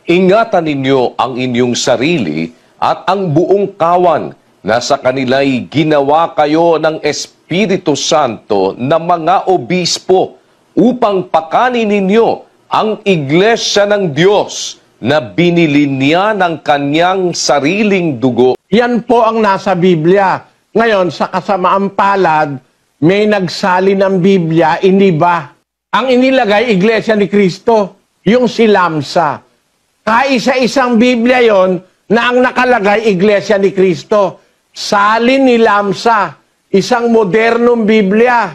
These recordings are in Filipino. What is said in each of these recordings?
Ingatan ninyo ang inyong sarili at ang buong kawan na sa kanila'y ginawa kayo ng Espiritu Santo na mga obispo upang pakanin ninyo ang iglesia ng Diyos na binili niya ng kanyang sariling dugo. Yan po ang nasa Biblia. Ngayon, sa kasamaang palad, may nagsali ng Biblia, iniba. Ang inilagay, Iglesia ni Cristo, yung si Lamsa. Kaisa-isang Biblia yon na ang nakalagay, Iglesia ni Cristo. Salin ni Lamsa, isang modernong Biblia.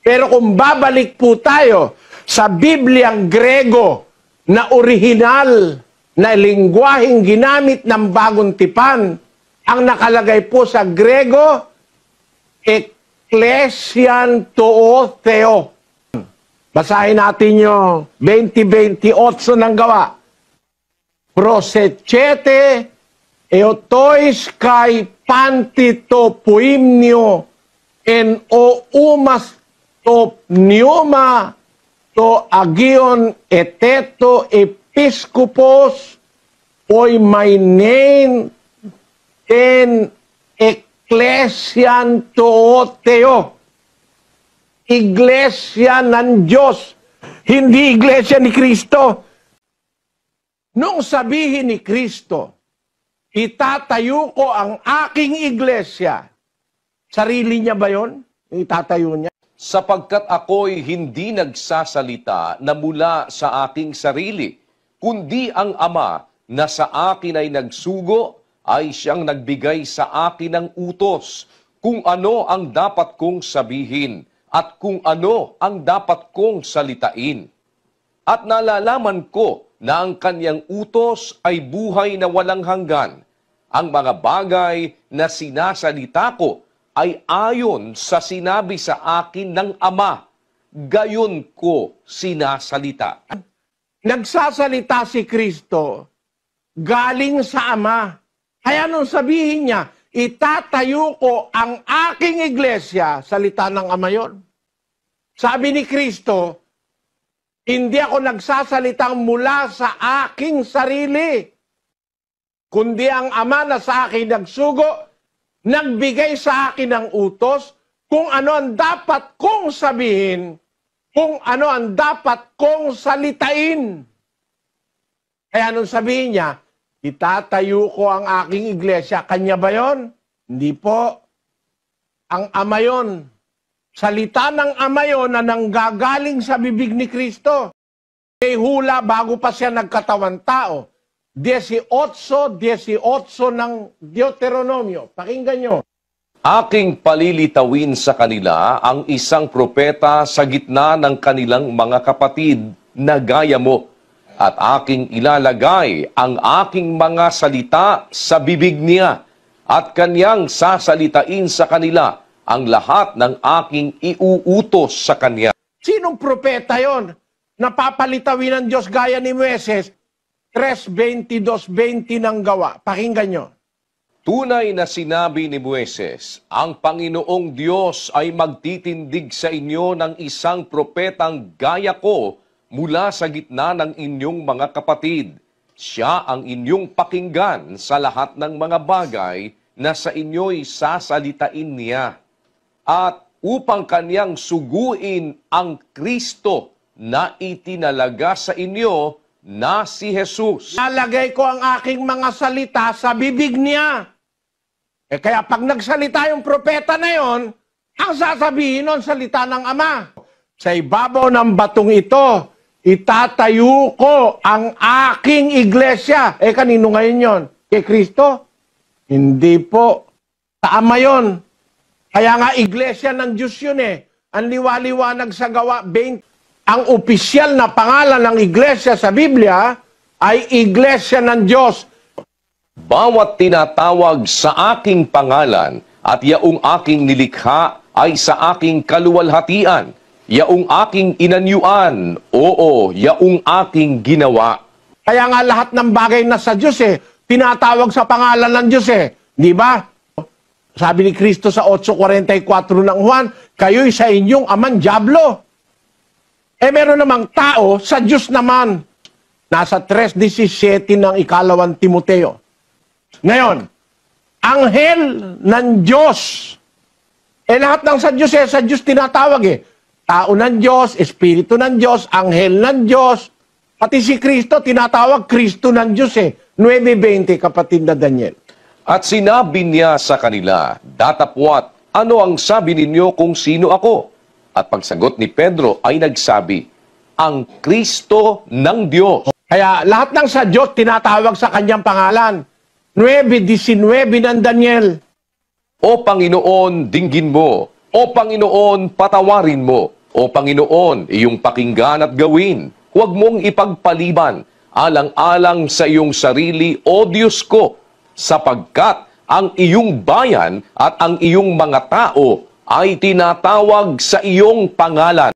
Pero kung babalik po tayo sa Bibliang Grego na orihinal na lingwaheng ginamit ng Bagong Tipan, ang nakalagay po sa Grego, Ecclesian to Theo. Basahin natin yung 20:28 ng Gawa. Prosechete eotois kai pantito puimnio en o umas to pneuma to agion eteto episkopos oi mainen en ecclesian to Theo. Iglesia ng Diyos, hindi iglesia ni Kristo. Nung sabihin ni Kristo, itatayo ko ang aking iglesia, sarili niya ba yun? Itatayo niya? Sapagkat ako'y hindi nagsasalita na mula sa aking sarili, kundi ang Ama na sa akin ay nagsugo, ay siyang nagbigay sa akin ng utos kung ano ang dapat kong sabihin at kung ano ang dapat kong salitain. At nalalaman ko na ang kanyang utos ay buhay na walang hanggan. Ang mga bagay na sinasalita ko ay ayon sa sinabi sa akin ng Ama, gayon ko sinasalita. Nagsasalita si Kristo galing sa Ama. Kaya nung sabihin niya, itatayo ko ang aking iglesia, salita ng Ama yon. Sabi ni Kristo, hindi ako nagsasalitang mula sa aking sarili, kundi ang Ama na sa akin nagsugo, nagbigay sa akin ng utos kung ano ang dapat kong sabihin, kung ano ang dapat kong salitain. Kaya nung sabihin niya, itatayo ko ang aking iglesia, kanya ba yon? Hindi po. Ang Ama yon. Salita ng Ama yon na nanggagaling sa bibig ni Kristo. May hula bago pa siya nagkatawan tao. 18:18 ng Deuteronomio. Pakinggan nyo. Aking palilitawin sa kanila ang isang propeta sa gitna ng kanilang mga kapatid na gaya mo. At aking ilalagay ang aking mga salita sa bibig niya at kanyang sasalitain sa kanila ang lahat ng aking iuutos sa kanya. Sinong propeta yon? Napapalitawin ng Diyos gaya ni Moises, 3:22-20 ng Gawa. Pakinggan nyo. Tunay na sinabi ni Moises, ang Panginoong Diyos ay magtitindig sa inyo ng isang propetang gaya ko mula sa gitna ng inyong mga kapatid. Siya ang inyong pakinggan sa lahat ng mga bagay na sa inyo'y sasalitain niya. At upang kanyang suguin ang Kristo na itinalaga sa inyo na si Jesus. Nalagay ko ang aking mga salita sa bibig niya. Kaya pag nagsalita yung propeta na yon, ang sasabihin nun, salita ng Ama. Sa ibabaw ng batong ito, itatayo ko ang aking iglesia. Kanino ngayon yon? Kay Kristo? Hindi po. Sa Ama yon. Kaya nga iglesia ng Diyos yun Ang liwaliwanag sa Gawa 20. Ang opisyal na pangalan ng iglesia sa Biblia ay Iglesia ng Diyos. Bawat tinatawag sa aking pangalan at yaong aking nilikha ay sa aking kaluwalhatian. Yaong aking inanyuan, oo, yaong aking ginawa. Kaya nga lahat ng bagay na sa Diyos tinatawag sa pangalan ng Diyos Di ba? Sabi ni Kristo sa 8:44 ng Juan, kayo'y sa inyong amang dyablo. Meron namang tao sa Diyos naman. Nasa 3:17 ng ikalawang Timoteo. Ngayon, anghel ng Diyos. Lahat ng sa Diyos tinatawag Tao ng Diyos, Espiritu ng Diyos, anghel ng Diyos. Pati si Kristo, tinatawag Kristo ng Diyos 9:20, kapatid na Daniel. At sinabi niya sa kanila, "Datapwat, ano ang sabi ninyo kung sino ako?" At pagsagot ni Pedro ay nagsabi, "Ang Kristo ng Diyos." Kaya lahat ng sa Diyos tinatawag sa kanyang pangalan. 9:19 ng Daniel. O Panginoon, dinggin mo. O Panginoon, patawarin mo. O Panginoon, iyong pakinggan at gawin. Huwag mong ipagpaliban, alang-alang sa iyong sarili, o Diyos ko, sapagkat ang iyong bayan at ang iyong mga tao ay tinatawag sa iyong pangalan.